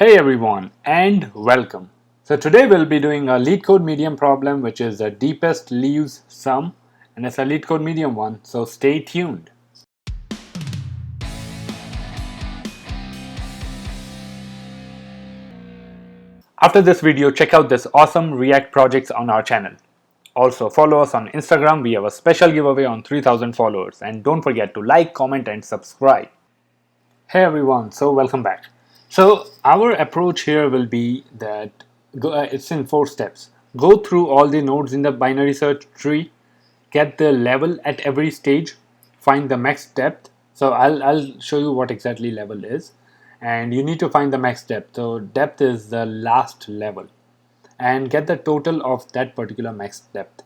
Hey everyone and welcome. So today we'll be doing a LeetCode medium problem which is the deepest leaves sum, and it's a LeetCode medium one, so stay tuned. After this video, check out this awesome React projects on our channel. Also follow us on Instagram, we have a special giveaway on 3000 followers, and don't forget to like, comment and subscribe. Hey everyone, so welcome back. So our approach here will be that it's in 4 steps. Go through all the nodes in the binary search tree, get the level at every stage, find the max depth. So I'll show you what exactly level is, and you need to find the max depth. So depth is the last level, and get the total of that particular max depth.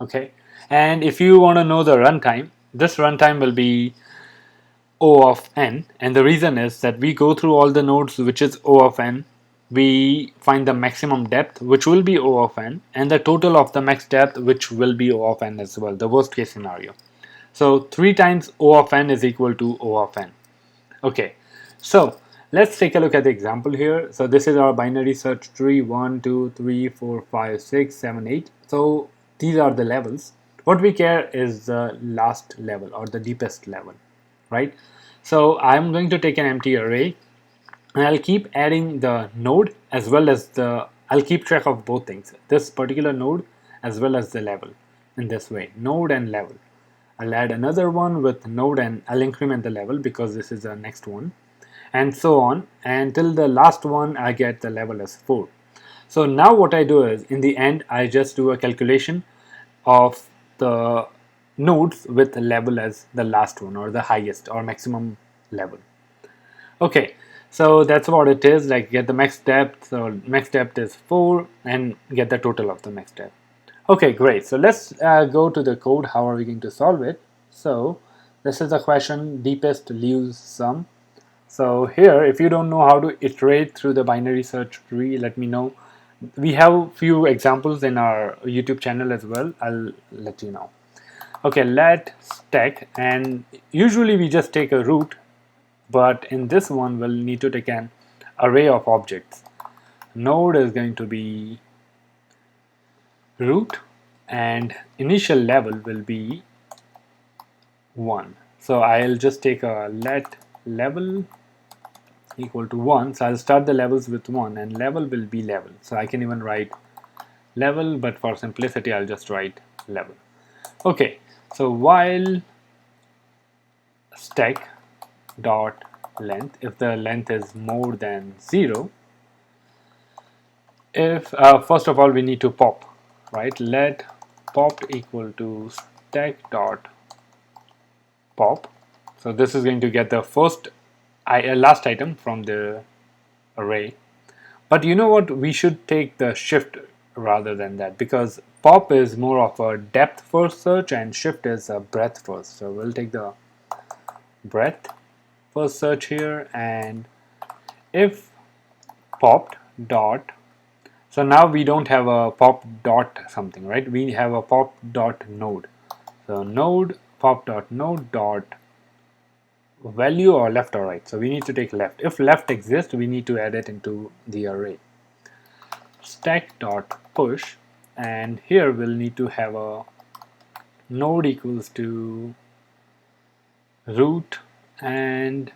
Okay, and if you want to know the runtime, this runtime will be O of n, and the reason is that we go through all the nodes which is O of n, we find the maximum depth which will be O of n, and the total of the max depth which will be O of n as well, the worst case scenario. So 3 times O of n is equal to O of n. Okay, so let's take a look at the example here. So this is our binary search tree, 1 2 3 4 5 6 7 8. So these are the levels. What we care is the last level or the deepest level, right? So I'm going to take an empty array and I'll keep adding the node as well as I'll keep track of both things, this particular node as well as the level, in this way, node and level. I'll add another one with node and I'll increment the level because this is the next one, and so on until the last one I get the level as 4. So now what I do is, in the end, I just do a calculation of the nodes with level as the last one or the highest or maximum level. Okay, so that's what it is, like get the max depth. So max depth is 4 and get the total of the max depth. Okay, great. So let's go to the code. How are we going to solve it? So this is the question, deepest leaves sum. So here, if you don't know how to iterate through the binary search tree, let me know. We have few examples in our YouTube channel as well. I'll let you know. Okay, let stack, and usually we just take a root, but in this one we'll need to take an array of objects. Node is going to be root and initial level will be 1. So I'll just take a let level equal to 1. So I'll start the levels with 1 and level will be level. So I can even write level, but for simplicity I'll just write level. Okay, so while stack dot length, if the length is more than 0, if first of all we need to pop, right? Let popped equal to stack dot pop. So this is going to get the last item from the array. But you know what, we should take the shift rather than that, because pop is more of a depth first search and shift is a breadth first. So we'll take the breadth first search here, and if popped dot, so now we don't have a pop dot something, right? We have a pop dot node. So node pop dot node dot value or left or right. So we need to take left. If left exists, we need to add it into the array. Stack dot push, and here we'll need to have a node equals to root and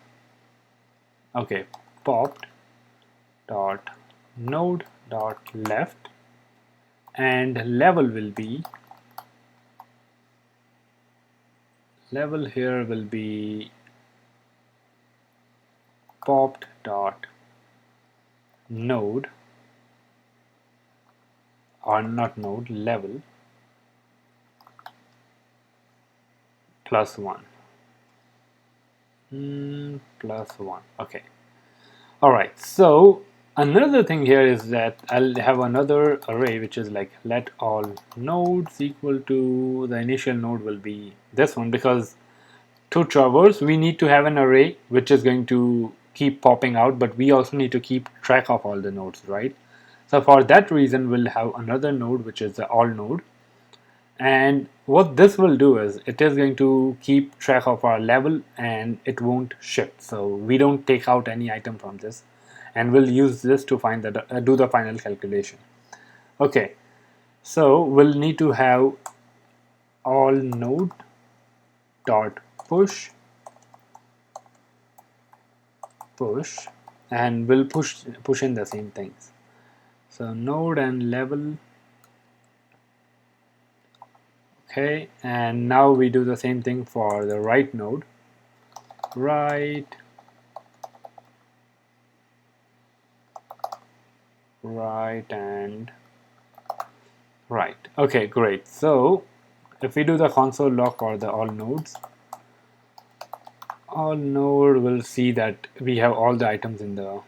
okay, popped dot node dot left, and level will be here will be popped dot node, or not node, level plus 1 plus 1. Okay, all right. So another thing here is that I'll have another array which is like let all nodes equal to, the initial node will be this one, because to traverse we need to have an array which is going to keep popping out, but we also need to keep track of all the nodes, right? So for that reason we'll have another node which is the all node, and what this will do is it is going to keep track of our level and it won't shift, so we don't take out any item from this. and we'll use this to find the do the final calculation. Okay, so we'll need to have all node dot push, and we'll push in the same things. So node and level. Okay, and now we do the same thing for the right node. Right and right. Okay, great. So if we do the console log for the all nodes, all node will see that we have all the items in the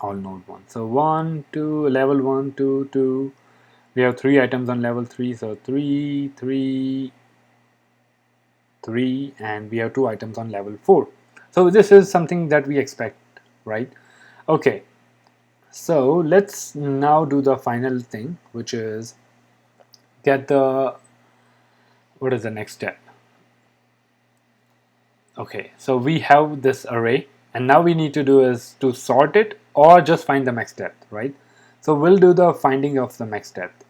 all node 1. So 1, 2, level 1, 2, 2. We have 3 items on level 3. So 3, 3, 3, and we have 2 items on level 4. So this is something that we expect, right? Okay. So let's now do the final thing, which is get the, what is the next step? Okay, so we have this array, and now we need to do is to sort it or just find the max depth, right? So we'll do the finding of the max depth.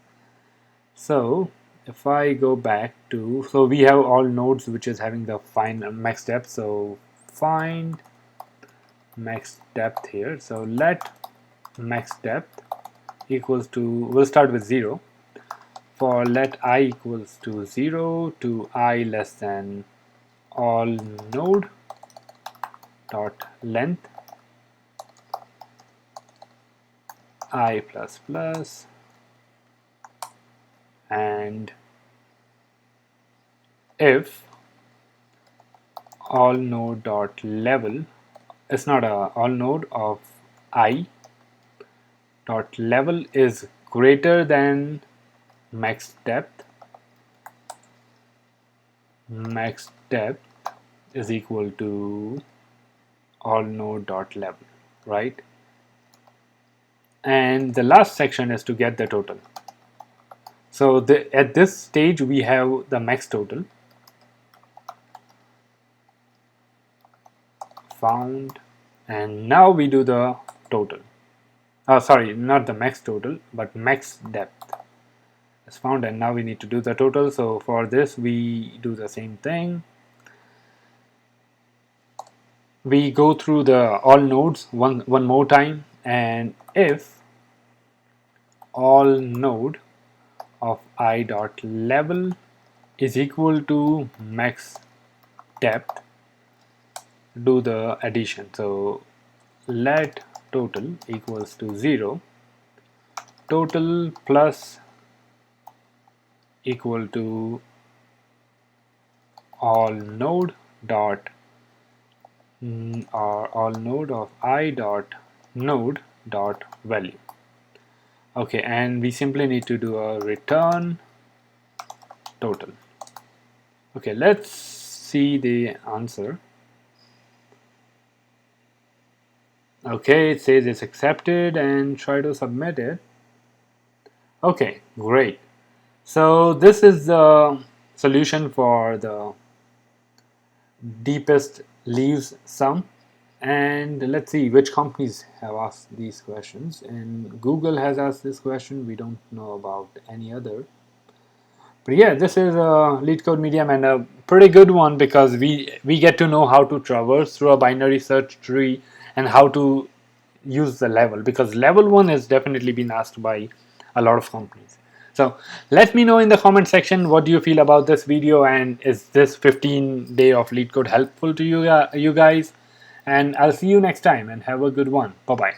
So if I go back to, so we have all nodes which is having the find max depth. So find max depth here. So let max depth equals to, we'll start with 0. For let I equals to 0 to I less than all node dot length I plus plus, and if all node dot level, it's not a all node of I dot level is greater than max depth is equal to all node dot level, right? And the last section is to get the total. So at this stage we have the max total found, and now we do the total. Sorry, not the max total, but max depth is found, and now we need to do the total. So for this we do the same thing. We go through the all nodes one more time, and if all node of I dot level is equal to max depth, do the addition. So let total equals to 0, total plus equal to all node dot or all node of I dot node dot value. Okay, and we simply need to do a return total. Okay, let's see the answer. Okay, it says it's accepted, and try to submit it. Okay, great. So this is the solution for the deepest leaves sum, and let's see which companies have asked these questions. And Google has asked this question. We don't know about any other. But yeah, this is a Leetcode medium, and a pretty good one, because we get to know how to traverse through a binary search tree and how to use the level, because level 1 has definitely been asked by a lot of companies. So let me know in the comment section what do you feel about this video, and is this 15-day of Leetcode helpful to you guys? And I'll see you next time, and have a good one. Bye bye.